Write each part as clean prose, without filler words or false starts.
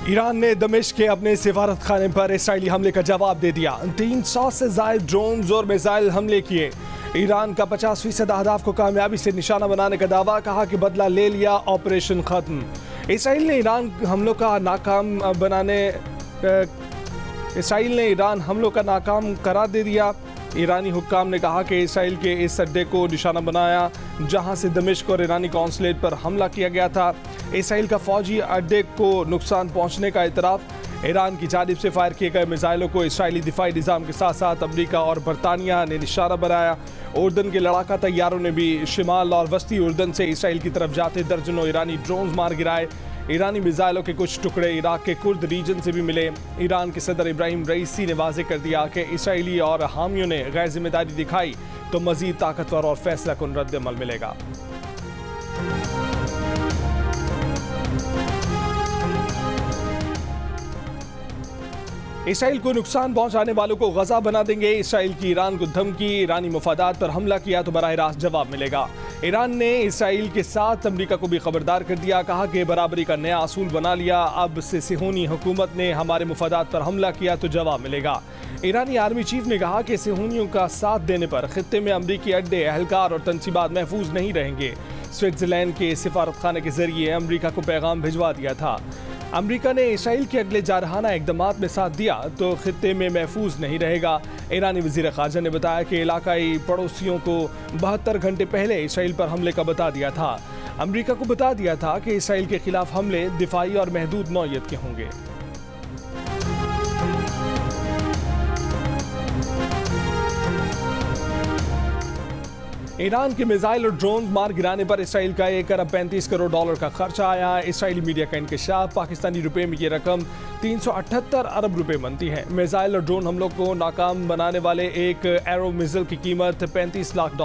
Iran ने दमिश्क के अपने सिफारत खाने पर इसराइली हमले का जवाब दे दिया। 300 से ज्यादा ड्रोन और मिसाइल हमले किए। ईरान का 50% अहदाफ को कामयाबी से निशाना बनाने का दावा, कहा कि बदला ले लिया, ऑपरेशन खत्म। इसराइल ने ईरान हमलों का नाकाम करार दे दिया। ईरानी हुक्काम ने कहा कि इसराइल के इस अड्डे को निशाना बनाया जहां से दमिश्क और ईरानी कौंसलेट पर हमला किया गया था। इसराइल का फौजी अड्डे को नुकसान पहुंचने का इतराफ। ईरान की जानिब से फायर किए गए मिसाइलों को इसराइली दिफाई निज़ाम के साथ साथ अमरीका और बरतानिया ने निशाना बनाया। उर्दन के लड़ाका तैयारों ने भी शिमाल और वस्ती उर्दन से इसराइल की तरफ जाते दर्जनों ईरानी ड्रोन मार गिराए। ईरानी मिसाइलों के कुछ टुकड़े इराक के कुर्द रीजन से भी मिले। ईरान के सदर इब्राहिम रईसी ने वाज़ेह कर दिया कि इसराइली और हामियों ने गैर जिम्मेदारी दिखाई तो मजीद ताकतवर और फैसला कुन रद्द-ए-अमल मिलेगा। इसराइल को नुकसान पहुंचाने वालों को गजा बना देंगे। इसराइल की ईरान को धमकी, ईरानी मफादात पर हमला किया तो बराह रास्त जवाब मिलेगा। ईरान ने इसराइल के साथ अमरीका को भी खबरदार कर दिया, कहा कि बराबरी का नया असूल बना लिया। अब से सिहोनी हुकूमत ने हमारे मफादात पर हमला किया तो जवाब मिलेगा। ईरानी आर्मी चीफ ने कहा कि सिहोनियों का साथ देने पर खित्ते में अमरीकी अड्डे, अहलकार और तनसीबात महफूज नहीं रहेंगे। स्विट्जरलैंड के सिफारत खाने के जरिए अमरीका को पैगाम भिजवा दिया था। अमरीका ने इसराइल के अगले जारहाना इक़दामात में साथ दिया तो खित्ते में महफूज नहीं रहेगा। ईरानी वज़ीर ख़ारजा ने बताया कि इलाकाई पड़ोसियों को 72 घंटे पहले इसराइल पर हमले का बता दिया था। अमरीका को बता दिया था कि इसराइल के खिलाफ हमले दिफाई और महदूद नौयत के होंगे। ईरान के मिसाइल और ड्रोन मार गिराने पर इसराइल का 1 अरब 35 करोड़ डॉलर का खर्चा आया। इसराइली मीडिया का इंकशाफ, पाकिस्तानी रुपए में ये रकम 378 अरब रुपए बनती है। मिसाइल और ड्रोन हमलों को नाकाम बनाने वाले एक एरो मिसाइल की कीमत $35 लाख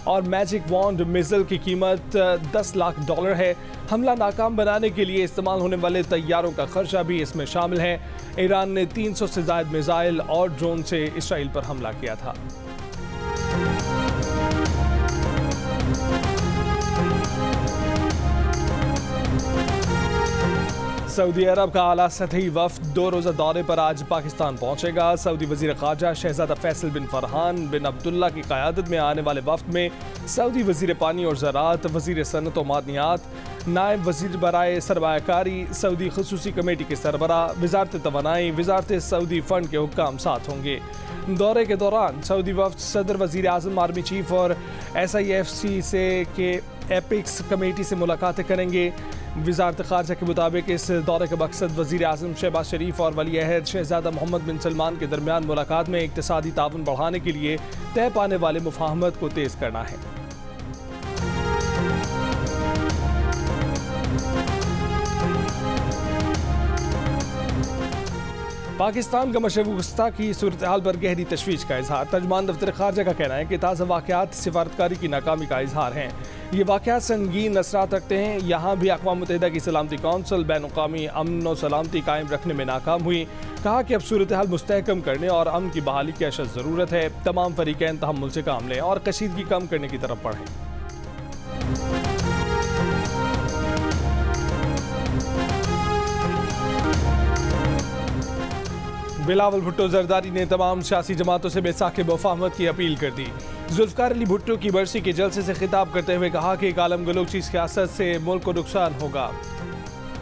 और मैजिक वॉन्ड मिसाइल की कीमत $10 लाख है। हमला नाकाम बनाने के लिए इस्तेमाल होने वाले तैयारों का खर्चा भी इसमें शामिल है। ईरान ने 300 से ज्यादा मिसाइल और ड्रोन से इसराइल पर हमला किया था। सऊदी अरब का आला सतही वफ्द 2 रोज़ा दौरे पर आज पाकिस्तान पहुंचेगा। सऊदी वज़ीर ख़ारजा शहज़ादा फैसल बिन फरहान बिन अब्दुल्ला की क़यादत में आने वाले वफ्द में सऊदी वज़ीर पानी और ज़राअत, वज़ीर सनत और मादनियात, नायब वज़ीर बराए सरमायाकारी, सऊदी ख़ुसूसी कमेटी के सरबरा, वज़ारत तवानाई, वज़ारत सऊदी फ़ंड के हुक्काम साथ होंगे। दौरे के दौरान सऊदी वफ्द सदर, वज़ीर आज़म, आर्मी चीफ और SIFC से के एपिक्स कमेटी से मुलाकातें करेंगे। वज़ारत ख़ारजा के मुताबिक इस दौरे का मकसद वज़ीर आज़म शहबाज शरीफ और वली अहद शहज़ादा मोहम्मद बिन सलमान के दरमियान मुलाकात में इक़्तिसादी ताउन बढ़ाने के लिए तय पाने वाले मुफ़ाहमत को तेज़ करना है। पाकिस्तान का मशरक़ वस्ता की सूरत हाल पर गहरी तशवीश का इजहार। तर्जुमान दफ्तर ख़ारजा का कहना है कि ताज़ा वाक़यात सिफारतकारी की नाकामी का इजहार हैं। ये वाक़यात संगीन असरात रखते हैं। यहाँ भी अक़वाम मुत्तहिदा की सलामती कौंसिल बैनुल-अक़वामी अमन और सलामती कायम रखने में नाकाम हुई। कहा कि अब सूरत हाल मुस्तहकम करने और अमन की बहाली की अशद ज़रूरत है। तमाम फ़रीक़ैन तहम्मुल से काम लें और कशीदगी कम करने की तरफ बढ़ें। बिलावल भुट्टो जरदारी ने तमाम सियासी जमातों से बैसाख मुफाहमत की अपील कर दी। जुल्फ़िकार अली भुट्टो की बरसी के जलसे से खिताब करते हुए कहा कि कालम गलोची सियासत से मुल्क को नुकसान होगा।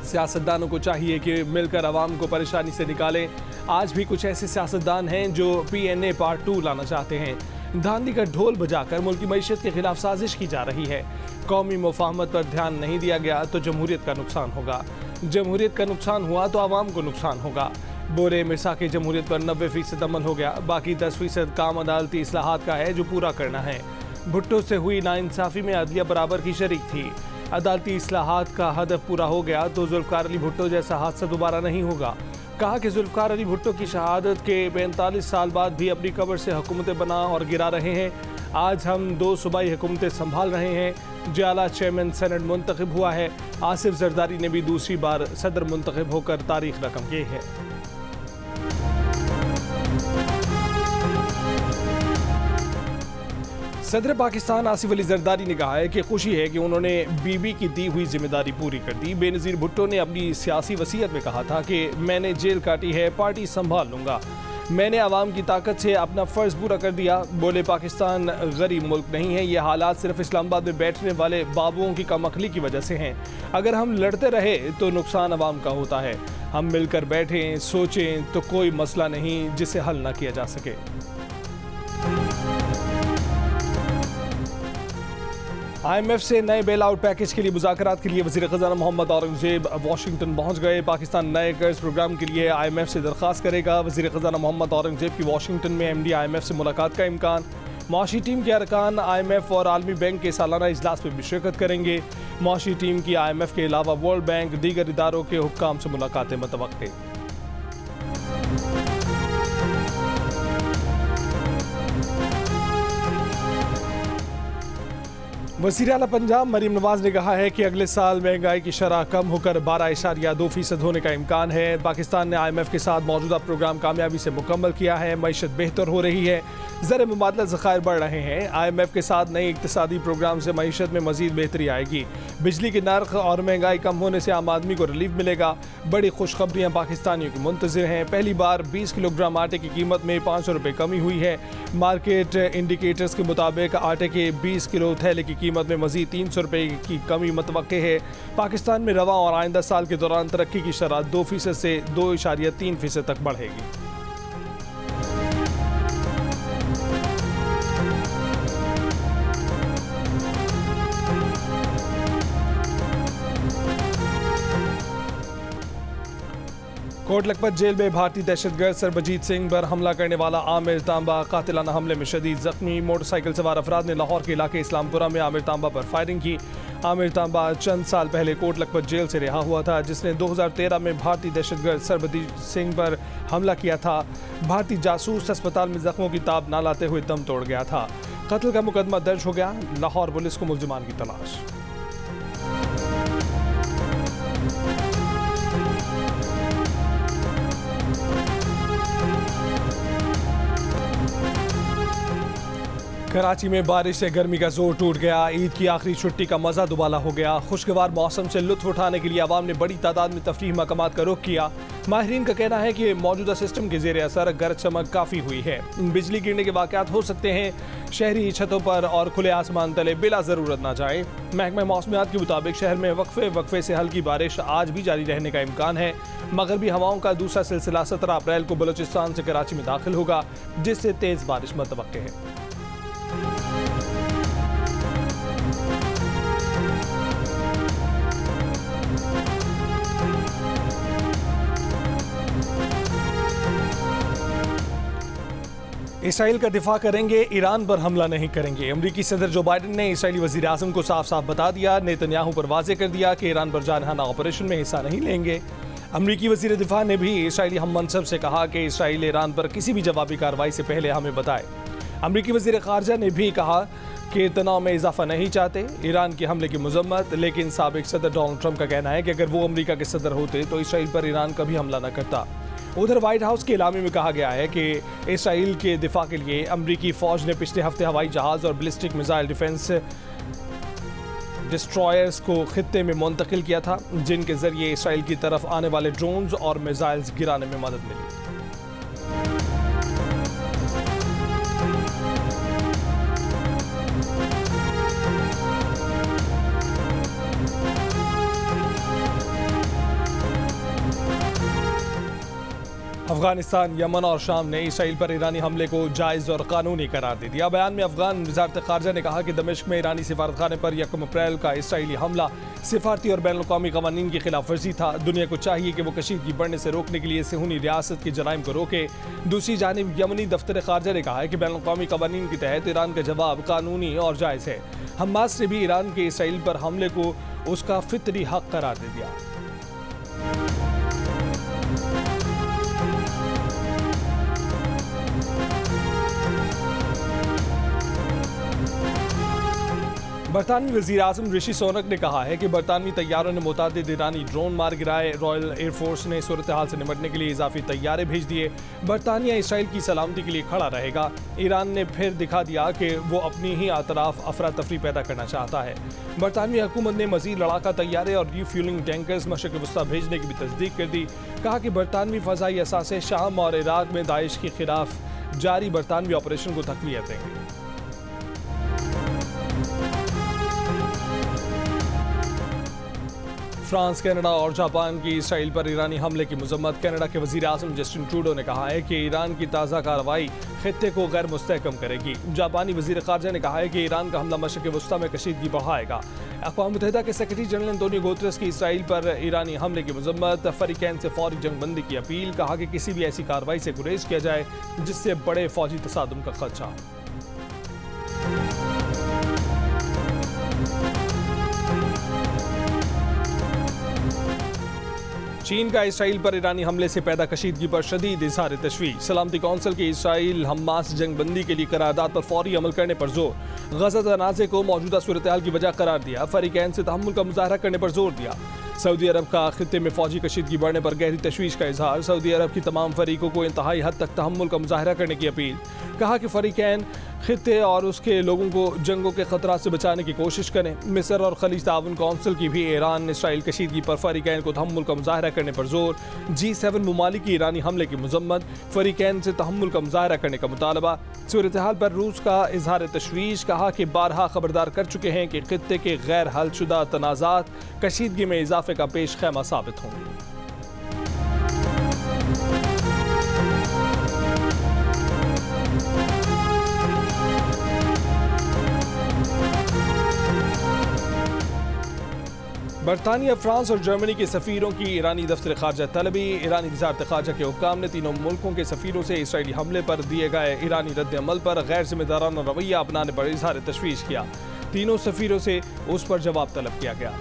सियासतदानों को चाहिए कि मिलकर अवाम को परेशानी से निकालें। आज भी कुछ ऐसे सियासतदान हैं जो PNA पार्ट 2 लाना चाहते हैं। धांधली का ढोल बजाकर मुल्क की मईशत के खिलाफ साजिश की जा रही है। कौमी मुफाहमत पर ध्यान नहीं दिया गया तो जमहूरियत का नुकसान होगा। जमहूरियत का नुकसान हुआ तो आवाम को नुकसान होगा। बोरे मिसा के जमहूरियत पर 90% अमल हो गया, बाकी 10% काम अदालती इस्लाहात का है जो पूरा करना है। भुट्टो से हुई नाइंसाफ़ी में अदलिया बराबर की शरीक थी। अदालती इस्लाहात का हदफ पूरा हो गया तो जुल्फ़िकार अली भुट्टो जैसा हादसा दोबारा नहीं होगा। कहा कि जुल्फ़िकार अली भुट्टो की शहादत के 45 साल बाद भी अपनी कब्र से हुकूमतें बना और गिरा रहे हैं। आज हम 2 सूबाई हुकूमतें संभाल रहे हैं। जियाला चेयरमैन सेनेट मुंतखब हुआ है। आसिफ जरदारी ने भी दूसरी बार सदर मुंतखब होकर तारीख रकम की है। सदर पाकिस्तान आसिफ अली जरदारी ने कहा है कि खुशी है कि उन्होंने बीबी की दी हुई जिम्मेदारी पूरी कर दी। बेनज़ीर भुट्टो ने अपनी सियासी वसीयत में कहा था कि मैंने जेल काटी है, पार्टी संभाल लूँगा, मैंने आवाम की ताकत से अपना फ़र्ज़ पूरा कर दिया। बोले पाकिस्तान गरीब मुल्क नहीं है, ये हालात सिर्फ इस्लामाबाद में बैठने वाले बाबुओं की कमअक्ली की वजह से हैं। अगर हम लड़ते रहे तो नुकसान आवाम का होता है। हम मिलकर बैठें, सोचें तो कोई मसला नहीं जिसे हल ना किया जा सके। IMF से नए बेल आउट पैकेज के लिए मुज़ाकरात के लिए वज़ीर ख़ज़ाना मोहम्मद औरंगज़ेब वाशिंगटन पहुंच गए। पाकिस्तान नए कर्ज प्रोग्राम के लिए IMF से दरख्वास्त करेगा। वज़ीर ख़ज़ाना मोहम्मद औरंगज़ेब की वाशिंगटन में MD IMF से मुलाकात का इम्कान। मुआशी टीम के अरकान IMF और आलमी बैंक के सालाना इजलास में भी शिरकत करेंगे। मुआशी टीम की IMF के अलावा वर्ल्ड बैंक, दीगर इदारों के हुक्काम से मुलाकातें मुतवक्के। वज़ीर आला पंजाब मरीम नवाज ने कहा है कि अगले साल महंगाई की शरह कम होकर 12.2% होने का इम्कान है। पाकिस्तान ने IMF के साथ मौजूदा प्रोग्राम कामयाबी से मुकम्मल किया है। मईशत बेहतर हो रही है, ज़र मुबादला ज़खायर बढ़ रहे हैं। IMF के साथ नए इक़्तिसादी प्रोग्राम से मईशत में मज़ीद बेहतरी आएगी। बिजली के नर्ख और महंगाई कम होने से आम आदमी को रिलीफ मिलेगा। बड़ी खुशखबरियाँ पाकिस्तानियों की मुंतज़िर हैं। पहली बार 20 किलोग्राम आटे की कीमत में 500 रुपये कमी हुई है। मार्केट इंडिकेटर्स के मुताबिक आटे के 20 किलो थैले की कीमत में मज़ीद 300 रुपये की कमी मुतवक्के है। पाकिस्तान में रवा और आइंदा साल के दौरान तरक्की की शरह 2% से 2.3% तक बढ़ेगी। कोट लखपत जेल में भारतीय दहशतगर्द सरबजीत सिंह पर हमला करने वाला आमिर तांबा कातिलाना हमले में शदीद जख्मी। मोटरसाइकिल सवार अफराद ने लाहौर के इलाके इस्लामपुरा में आमिर तांबा पर फायरिंग की। आमिर तांबा चंद साल पहले कोट लखपत जेल से रिहा हुआ था, जिसने 2013 में भारतीय दहशतगर्द सरबजीत सिंह पर हमला किया था। भारतीय जासूस अस्पताल में जख्मों की ताब ना लाते हुए दम तोड़ गया था। कत्ल का मुकदमा दर्ज हो गया। लाहौर पुलिस को मुल्जिमान की तलाश। कराची में बारिश से गर्मी का जोर टूट गया। ईद की आखिरी छुट्टी का मजा दुबाला हो गया। खुशगवार मौसम से लुत्फ उठाने के लिए आवाम ने बड़ी तादाद में तफरीह मकामात का रुख किया। माहिरीन का कहना है कि मौजूदा सिस्टम के जेर असर गरज चमक काफ़ी हुई है। बिजली गिरने के वाक़यात हो सकते हैं। शहरी छतों पर और खुले आसमान तले बिला ज़रूरत ना जाएं। महकमा मौसमियात के मुताबिक शहर में वक्फे से हल्की बारिश आज भी जारी रहने का इम्कान है। मगरबी हवाओं का दूसरा सिलसिला 17 अप्रैल को बलूचिस्तान से कराची में दाखिल होगा, जिससे तेज़ बारिश मुतवक्के है। इसराइल का दिफा करेंगे, ईरान पर हमला नहीं करेंगे। अमरीकी सदर जो बाइडन ने इसराइली वज़ीर आज़म को साफ साफ बता दिया। नेतन्याहू पर वाज़े कर दिया कि ईरान पर जानहाना ऑपरेशन में हिस्सा नहीं लेंगे। अमरीकी वज़ीर दिफा ने भी इसराइली हम मनसब से कहा कि इसराइल ईरान पर किसी भी जवाबी कार्रवाई से पहले हमें बताए। अमरीकी वज़ीर ख़ारजा ने भी कहा कि तनाव में इजाफा नहीं चाहते। ईरान के हमले की मजम्मत, लेकिन साबिक सदर डोनाल्ड ट्रंप का कहना है कि अगर वो अमरीका के सदर होते तो इसराइल पर ईरान कभी हमला न करता। उधर व्हाइट हाउस के इलामे में कहा गया है कि इसराइल के दिफा के लिए अमरीकी फ़ौज ने पिछले हफ्ते हवाई जहाज़ और बैलिस्टिक मिसाइल डिफेंस डिस्ट्रॉयर्स को खित्ते में मुंतकिल किया था, जिनके ज़रिए इसराइल की तरफ आने वाले ड्रोन्स और मिसाइल्स गिराने में मदद मिली। अफगानिस्तान, यमन और शाम ने इसराइल पर ईरानी हमले को जायज़ और कानूनी करार दे दिया। बयान में अफगान वज़ारत ख़ारजा ने कहा कि दमिश्क में ईरानी सिफारतखाने पर 1 अप्रैल का इसराइली हमला सिफारती और बैनुल अक़वामी क़वानीन की खिलाफ वर्जी था। दुनिया को चाहिए कि वो कशीदगी बढ़ने से रोकने के लिए सेहूनी रियासत के जराइम को रोके। दूसरी जानिब यमनी दफ्तर ख़ारजा ने कहा है कि बैनुल अक़वामी क़वानीन के तहत ईरान का जवाब कानूनी और जायज़ है। हमास ने भी ईरान के इसराइल पर हमले को उसका फितरी हक करार दे दिया। बरतानवी वज़ीर आज़म ऋषि सुनक ने कहा है कि बरतानवी तैयारों ने मुतादिद ईरानी ड्रोन मार गिराए। रॉयल एयरफोर्स ने सूरत हाल से निपटने के लिए इजाफी तैयारे भेज दिए। बरतानिया इसराइल की सलामती के लिए खड़ा रहेगा। ईरान ने फिर दिखा दिया कि वो अपनी ही अतराफ अफरा तफरी पैदा करना चाहता है। बरतानवी हुकूमत ने मजीद लड़ाका तैयारे और रिफ्यूलिंग टैंकर्स मशरक़ वस्ता भेजने की भी तस्दीक कर दी। कहा कि बरतानवी फ़ज़ाई असासे शाम और इराक में दाइश के खिलाफ जारी बरतानवी ऑपरेशन को तक़वियत देंगे। फ्रांस, कनाडा और जापान की इसराइल पर ईरानी हमले की मजम्मत। कनाडा के वज़ीर आज़म जस्टिन ट्रूडो ने कहा है कि ईरान की ताज़ा कार्रवाई खित्ते को गैर मुस्तहकम करेगी। जापानी वज़ीर ख़ारजा ने कहा है कि ईरान का हमला मशरक़ वस्ता में कशीदगी बढ़ाएगा। अक़वाम मुत्तहिदा के सेक्रेटरी जनरल एंटोनियो गुतेरेस की इसराइल पर ईरानी हमले की मजम्मत। फरीकैन से फौरी जंग बंदी की अपील। कहा कि किसी भी ऐसी कार्रवाई से गुरेज किया जाए जिससे बड़े फौजी तसादुम का खदशा। चीन का इसराइल पर ईरानी हमले से पैदा कशीदगी पर शदीद इज़हार तशवीश। सलामती कौंसिल के इसराइल हमास जंग बंदी के लिए करारदाद पर फौरी अमल करने पर जोर। गजा तनाज़े को मौजूदा सूरत हाल की वजह करार दिया। फरीकैन से तहम्मुल का मुजाहरा करने पर जोर दिया। सऊदी अरब का खित्ते में फौजी कशीदगी बढ़ने पर गहरी तशवीश का इजहार। सऊदी अरब की तमाम फरीकों को इंतहाई हद तक तहम्मुल का मुजाहरा करने की अपील। कहा कि फरीकैन खित्ते और उसके लोगों को जंगों के खतरा से बचाने की कोशिश करें। मिस्र और खलीज ताउन कौंसिल की भी ईरान इसराइल कशीदगी पर फरीकैन को तहम्मुल का मुजाहरा करने पर जोर। G7 ममालिक की ईरानी हमले की मजम्मत। फरीकैन से तहम्मुल का मुजाहरा करने का मुतालबा। सूरत हाल पर रूस का इजहार तशवीश। कहा कि बारहा खबरदार कर चुके हैं कि खित्ते के गैर हलशुदा तनाज़ात कशीदगी में इजाफे का पेश खैमा साबित होंगे। बरतानिया, फ्रांस और जर्मनी के सफ़ीरों की ईरानी दफ्तर ख़ारजा तलबी। ईरानी वज़ारत ख़ारजा के हुक्काम ने तीनों मुल्कों के सफ़ीरों से इसराइली हमले पर दिए गए ईरानी रद्द अमल पर गैर जिम्मेदाराना रवैया अपनाने पर इज़हार तशवीश किया। तीनों सफ़ीरों से उस पर जवाब तलब किया गया।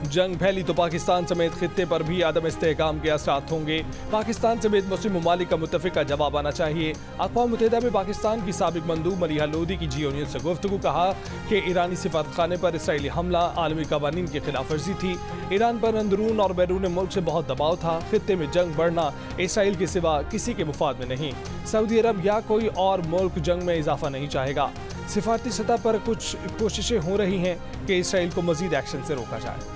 जंग फैली तो पाकिस्तान समेत खित्ते पर भी आदम इस्तेहकाम के असरात होंगे। पाकिस्तान समेत मुस्लिम ममालिक का मुत्तफ़िक़ा जवाब आना चाहिए। अक़वाम मुत्तहिदा में पाकिस्तान की साबिक़ मंदूब मलिहा लोदी की जियो न्यूज़ से गुफ्तगू। कहा कि ईरानी सिफारतखाने पर इसराइली हमला आलमी क़वानीन की खिलाफ वर्जी थी। ईरान पर अंदरून और बैरून मुल्क से बहुत दबाव था। खित्ते में जंग बढ़ना इसराइल के सिवा किसी के मुफाद में नहीं। सऊदी अरब या कोई और मुल्क जंग में इजाफा नहीं चाहेगा। सिफारती सतह पर कुछ कोशिशें हो रही हैं कि इसराइल को मज़ीद एक्शन से रोका जाए।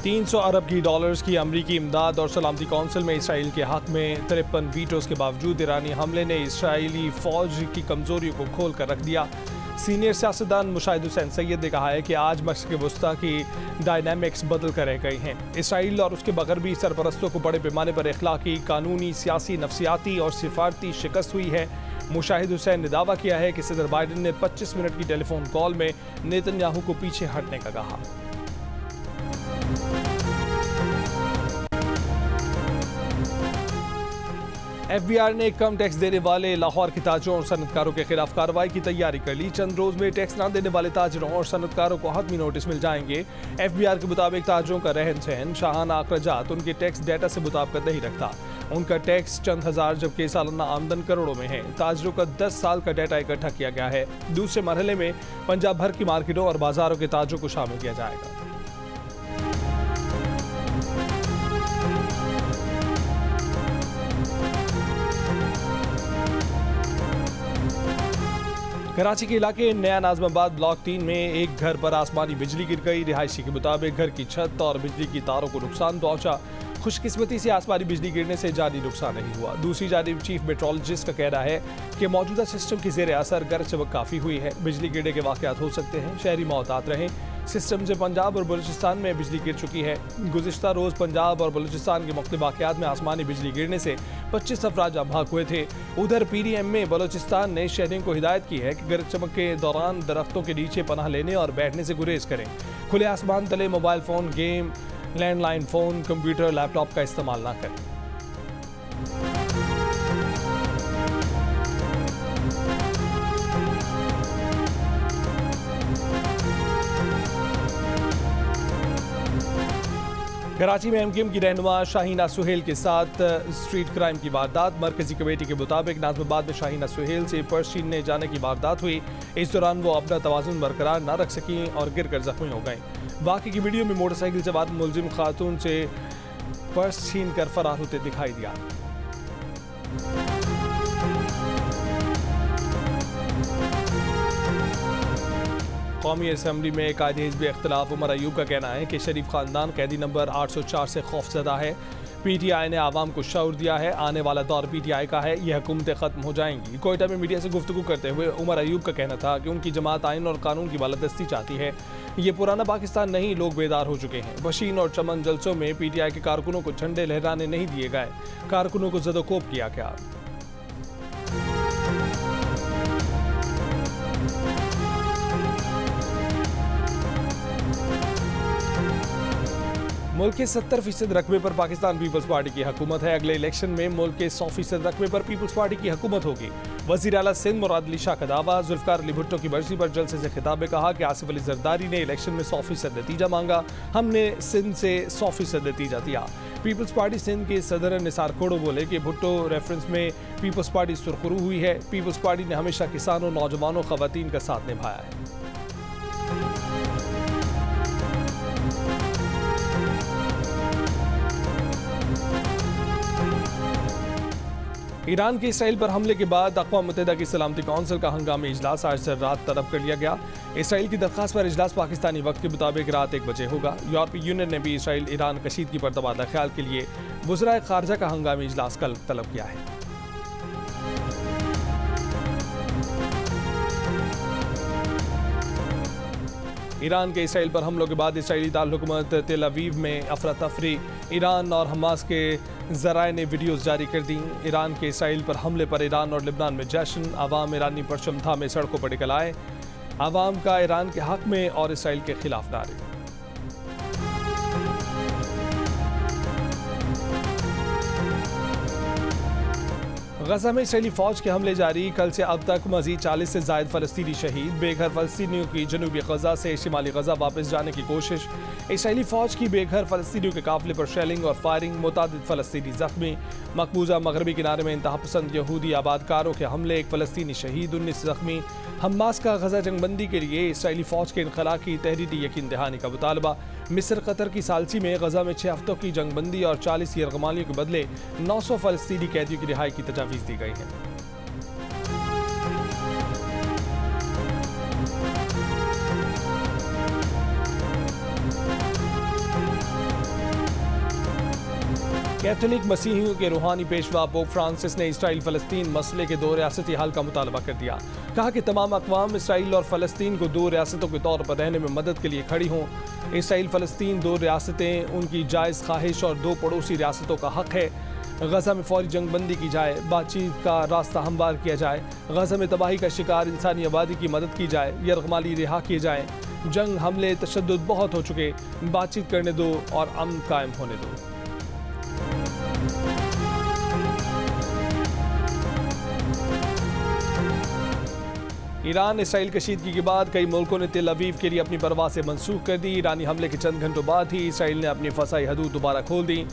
300 अरब की डॉलर्स की अमरीकी इमदाद और सलामती कौंसिल में इसराइल के हक में 53 वीटोज़ के बावजूद ईरानी हमले ने इसराइली फ़ौज की कमज़ोरियों को खोल कर रख दिया। सीनियर सियासतदान मुशाहिद हुसैन सैयद ने कहा है कि आज मशरिक़ वस्ता की डायनामिक्स बदल कर रह गई हैं। इसराइल और उसके मगरबी सरपरस्तों को बड़े पैमाने पर इखलाकी, कानूनी, सियासी, नफसियाती और सिफारती शिकस्त हुई है। मुशाहिद हुसैन ने दावा किया है कि सदर बाइडन ने 25 मिनट की टेलीफोन कॉल में नेतन्याहू को पीछे हटने का कहा। FBI ने कम टैक्स देने वाले लाहौर के ताजरों और सनतकारों के खिलाफ कार्रवाई की तैयारी कर ली। चंद रोज में टैक्स न देने वाले ताजरों और सनतकारों को हतमी नोटिस मिल जाएंगे। FBI के मुताबिक ताजरों का रहन सहन, शाहाना अखराजात उनके टैक्स डेटा से मुताबिकत नहीं रखता। उनका टैक्स चंद हजार जबकि सालाना आमदन करोड़ों में है। ताजरों का 10 साल का डेटा इकट्ठा किया गया है। दूसरे मरहले में पंजाब भर की मार्केटों और बाजारों के ताजरों को शामिल किया जाएगा। कराची के इलाके नया नाज़माबाद ब्लॉक 3 में एक घर पर आसमानी बिजली गिर गई। रिहायशी के मुताबिक घर की छत और बिजली की तारों को नुकसान पहुंचा। खुशकिस्मती से आसमानी बिजली गिरने से जानी नुकसान नहीं हुआ। दूसरी जानिब चीफ मेट्रोलॉजिस्ट का कहना है कि मौजूदा सिस्टम की जेर असर गरज चमक काफ़ी हुई है। बिजली गिरने के वाक़यात हो सकते हैं, शहरी मोहतात रहें। सिस्टम से पंजाब और बलूचिस्तान में बिजली गिर चुकी है। गुज़िश्ता रोज़ पंजाब और बलूचिस्तान के मुख्तलिफ वाक़यात में आसमानी बिजली गिरने से 25 अफराद जाँ भाग हुए थे। उधर PDM में बलूचिस्तान ने शहरियों को हिदायत की है कि गरज चमक के दौरान दरख्तों के नीचे पनाह लेने और बैठने से गुरेज करें। खुले आसमान तले mobile phone, game, landline phone, computer, laptop का इस्तेमाल ना करें। कराची में एमक्यूएम की रहनुमा शाहीना सुहेल के साथ स्ट्रीट क्राइम की वारदात। मरकजी कमेटी के मुताबिक नाज़िमाबाद में शाहीना सुहेल से पर्स छीनने जाने की वारदात हुई। इस दौरान वो अपना तवाज़ुन बरकरार न रख सकीं और गिर कर जख्मी हो गईं। वाक़े की वीडियो में मोटरसाइकिल सवार मुलजिम खातून से पर्स छीन कर फरार होते दिखाई दिया। कौमी असम्बली में कायदे हिज़्ब इख्तिलाफ उमर अयूब का कहना है कि शरीफ खानदान कैदी नंबर 804 से खौफजदा है। पीटीआई ने आवाम को शऊर दिया है, आने वाला दौर पीटीआई का है, यह हुकूमतें ख़त्म हो जाएंगी। कोयटा में मीडिया से गुफ्तगू करते हुए उमर अयूब का कहना था कि उनकी जमात आइन और कानून की बालादस्ती चाहती है। ये पुराना पाकिस्तान नहीं, लोग बेदार हो चुके हैं। वशीन और चमन जलसों में पीटीआई के कारकुनों को झंडे लहराने नहीं दिए गए, कारकुनों को ज़दोकोब किया गया। मुल्क के 70% रकबे पर पाकिस्तान पीपल्स पार्टी की हुकूमत है। अगले इलेक्शन में मुल्क के 100% रकबे पर पीपल्स पार्टी की हुकूमत होगी। वज़ीर आला सिंध मुराद अली शाह का दावा। जुल्फ़िकार अली भुट्टो की बरसी पर जलसे से खिताब में कहा कि आसिफ अली जरदारी ने इलेक्शन में 100% नतीजा मांगा, हमने सिंध से 100% नतीजा दिया। पीपल्स पार्टी सिंध के सदर निसार कोड़ो बोले कि भुट्टो रेफरेंस में पीपल्स पार्टी सुरखरू हुई है। पीपल्स पार्टी ने हमेशा किसानों, नौजवानों, खवातीन का साथ निभाया है। ईरान के इसराइल पर हमले के बाद अक़वाम मुत्तहिदा की सलामती कौंसिल का हंगामी इजलास आज से रात तलब कर लिया गया। इसराइल की दरख्वास्त पर इजलास पाकिस्तानी वक्त के मुताबिक रात 1 बजे होगा। यूरोपीय यूनियन ने भी इसराइल ईरान कशीदगी पर तबादला ख्याल के लिए वज़राए ख़ारजा का हंगामी इजलास कल तलब किया है। ईरान के इसराइल पर हमलों के बाद इसराइली दारकूमत तेल अवीव में अफरा तफरी। ईरान और हमास के ज़राए ने वीडियोज़ जारी कर दी। ईरान के इसराइल पर हमले पर ईरान और लिबनान में जश्न। आवाम ईरानी परचम थामे सड़कों पर निकल आए। आवाम का ईरान के हक में और इसराइल के खिलाफ नारे। गजा में इसराइली फौज के हमले जारी। कल से अब तक मजीद 40 से ज़ायद फ़लस्तीनी शहीद। बेघर फ़लस्तीनियों की जनूबी गजा से शिमाली गजा वापस जाने की कोशिश। इसराइली फौज की बेघर फ़लस्तीनियों के काफिले पर शेलिंग और फायरिंग। मुतादिद फ़लस्तीनी ज़ख्मी। मकबूजा मगरबी किनारे में इंतहापसंद यहूदी आबादकारों के हमले, एक फ़लस्तीनी शहीद, 19 ज़ख्मी। हमास का गजा जंगबंदी के लिए इसराइली फौज के इनखला की तहरीरी यकीन दहानी का मुतालबा। मिस्र कतर की सालसी में गजा में 6 हफ्तों की जंगबंदी और 40 यरगमालियों के बदले 900 फ़लस्तीनी कैदियों की रिहाई की तजावीज़ दी गई है। कैथोलिक मसीहियों के रूहानी पेशवा पोप फ्रांसिस ने इसराइल फ़लस्तीन मसले के 2 रियासती हल का मुतालबा कर दिया। कहा कि तमाम अक़वाम इसराइल और फ़लस्तीन को 2 रियासतों के तौर पर रहने में मदद के लिए खड़ी हों। इसराइल फ़लस्तीन 2 रियासतें उनकी जायज़ ख्वाहिश और 2 पड़ोसी रियासतों का हक़ है। गजा में फौरी जंगबंदी की जाए, बातचीत का रास्ता हमवार किया जाए। गजा में तबाही का शिकार इंसानी आबादी की मदद की जाए। यरगमाली रिहा किए जाएँ। जंग, हमले, तशद्दुद बहुत हो चुके, बातचीत करने दो और अमन कायम होने दो। ईरान इसराइल कशीदगी के बाद कई मुल्कों ने तेल अवीव के लिए अपनी परवाज़ें मंसूख कर दी। ईरानी हमले के चंद घंटों बाद ही इसराइल ने अपनी फ़साई हदूद दोबारा खोल दी।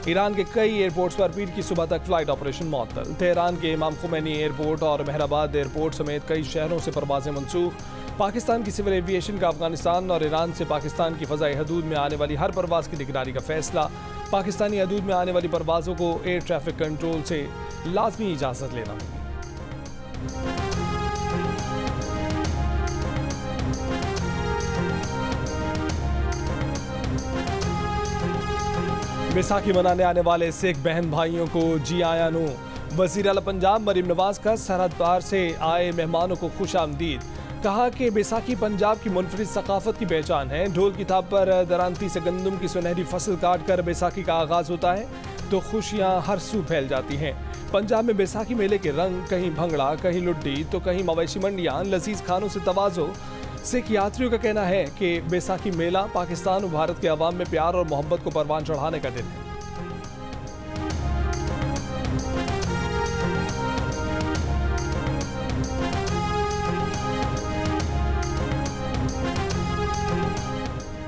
ईरान के कई एयरपोर्ट्स पर पीर की सुबह तक फ़्लाइट ऑपरेशन मुअत्तल। तेहरान के इमाम खुमैनी एयरपोर्ट और मेहराबाद एयरपोर्ट समेत कई शहरों से परवाज़ें मंसूख। पाकिस्तान की सिविल एविएशन का अफगानिस्तान और ईरान से पाकिस्तान की फ़साई हदूद में आने वाली हर परवाज़ की निगरानी का फैसला। पाकिस्तानी हदूद में आने वाली परवाज़ों को एयर ट्रैफिक कंट्रोल से लाजमी इजाज़त लेना होगी। बैसाखी मनाने आने वाले सिख बहन भाइयों को जी आया नो। वज़ीर आला पंजाब मरीम नवाज का सरहद पार से आए मेहमानों को खुश आमदीद। कहा कि बैसाखी पंजाब की मुनफरिद सकाफत की पहचान है। ढोल की थाप पर दरांती से गंदम की सुनहरी फसल काट कर बैसाखी का आगाज़ होता है तो खुशियाँ हर सू फैल जाती हैं। पंजाब में बैसाखी मेले के रंग, कहीं भंगड़ा, कहीं लुड्डी तो कहीं मवेशी मंडियाँ, लजीज खानों से तवाज़ो। सिख यात्रियों का कहना है कि बैसाखी मेला पाकिस्तान और भारत के अवाम में प्यार और मोहब्बत को परवान चढ़ाने का दिन है।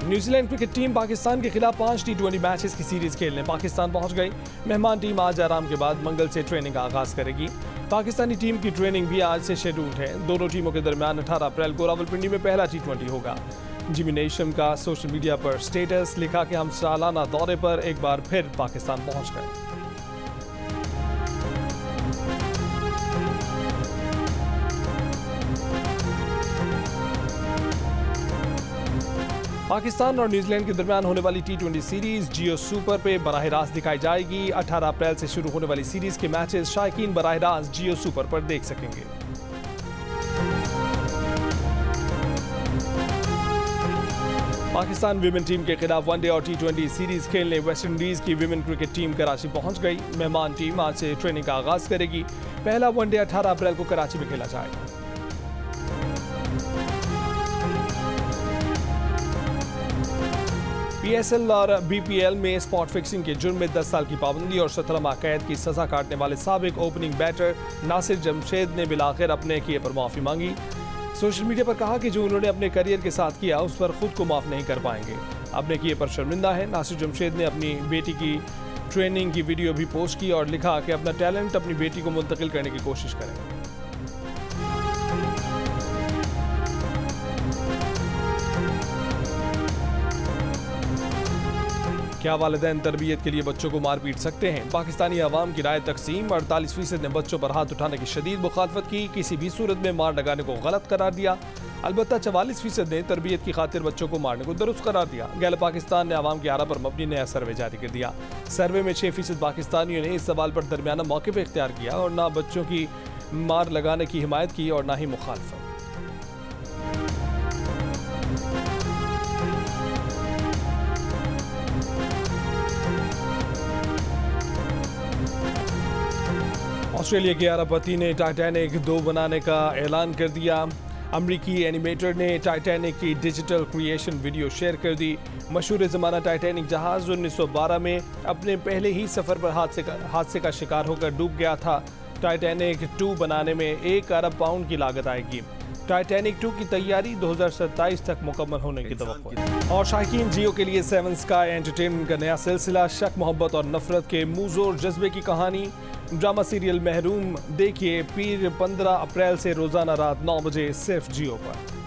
न्यूजीलैंड क्रिकेट टीम पाकिस्तान के खिलाफ 5 T20 मैचेस की सीरीज खेलने पाकिस्तान पहुंच गई। मेहमान टीम आज आराम के बाद मंगल से ट्रेनिंग का आगाज करेगी। पाकिस्तानी टीम की ट्रेनिंग भी आज से शेड्यूल्ड है। दोनों टीमों के दरमियान 18 अप्रैल को रावलपिंडी में पहला T20 होगा। जिमी नेशम का सोशल मीडिया पर स्टेटस लिखा कि हम सालाना दौरे पर एक बार फिर पाकिस्तान पहुंच गए। पाकिस्तान और न्यूजीलैंड के दरमियान होने वाली T20 सीरीज जियो सुपर पे बराह रास्त दिखाई जाएगी। 18 अप्रैल से शुरू होने वाली सीरीज के मैचेस शायकीन बराह रास्त जियो सुपर पर देख सकेंगे। पाकिस्तान विमेन टीम के खिलाफ वनडे और T20 सीरीज खेलने वेस्ट इंडीज की विमेन क्रिकेट टीम कराची पहुंच गई। मेहमान टीम आज से ट्रेनिंग का आगाज करेगी। पहला वनडे 18 अप्रैल को कराची में खेला जाएगा। PSL और BPL में स्पॉट फिक्सिंग के जुर्म में 10 साल की पाबंदी और 17 माह कैद की सजा काटने वाले साबिक ओपनिंग बैटर नासिर जमशेद ने बिलाखिर अपने किए पर माफी मांगी। सोशल मीडिया पर कहा कि जो उन्होंने अपने करियर के साथ किया उस पर खुद को माफ नहीं कर पाएंगे। अपने किए पर शर्मिंदा है। नासिर जमशेद ने अपनी बेटी की ट्रेनिंग की वीडियो भी पोस्ट की और लिखा कि अपना टैलेंट अपनी बेटी को मुंतकिल करने की कोशिश करें। क्या वालिदैन तरबियत के लिए बच्चों को मार पीट सकते हैं? पाकिस्तानी अवाम की राय तकसीम। 48% ने बच्चों पर हाथ उठाने की शदीद मुखालफत की। किसी भी सूरत में मार लगाने को गलत करार दिया। अलबत्ता 44% ने तरबियत की खातिर बच्चों को मारने को दुरुस्त करार दिया। गैलप पाकिस्तान ने अवाम की आरा पर मबनी नया सर्वे जारी कर दिया। सर्वे में 6% पाकिस्तानियों ने इस सवाल पर दरमियाना मौक़िफ़ इख्तियार किया और ना बच्चों की मार लगाने की हिमायत की और ना ही मुखालफत। ऑस्ट्रेलिया के अरबपति ने टाइटैनिक 2 बनाने का ऐलान कर दिया। अमरीकी एनिमेटर ने टाइटैनिक की डिजिटल क्रिएशन वीडियो शेयर कर दी। मशहूर ज़माना टाइटैनिक जहाज़ 1912 में अपने पहले ही सफ़र पर हादसे का शिकार होकर डूब गया था। टाइटैनिक 2 बनाने में 1 अरब पाउंड की लागत आएगी। टाइटैनिक 2 की तैयारी 2027 तक मुकम्मल होने की तवक्को है। और शायकीन जियो के लिए 7 स्काई एंटरटेनमेंट का नया सिलसिला शक, मोहब्बत और नफरत के मुज़ोर जज्बे की कहानी। ड्रामा सीरियल महरूम देखिए पीर 15 अप्रैल से रोजाना रात 9 बजे सिर्फ जियो पर।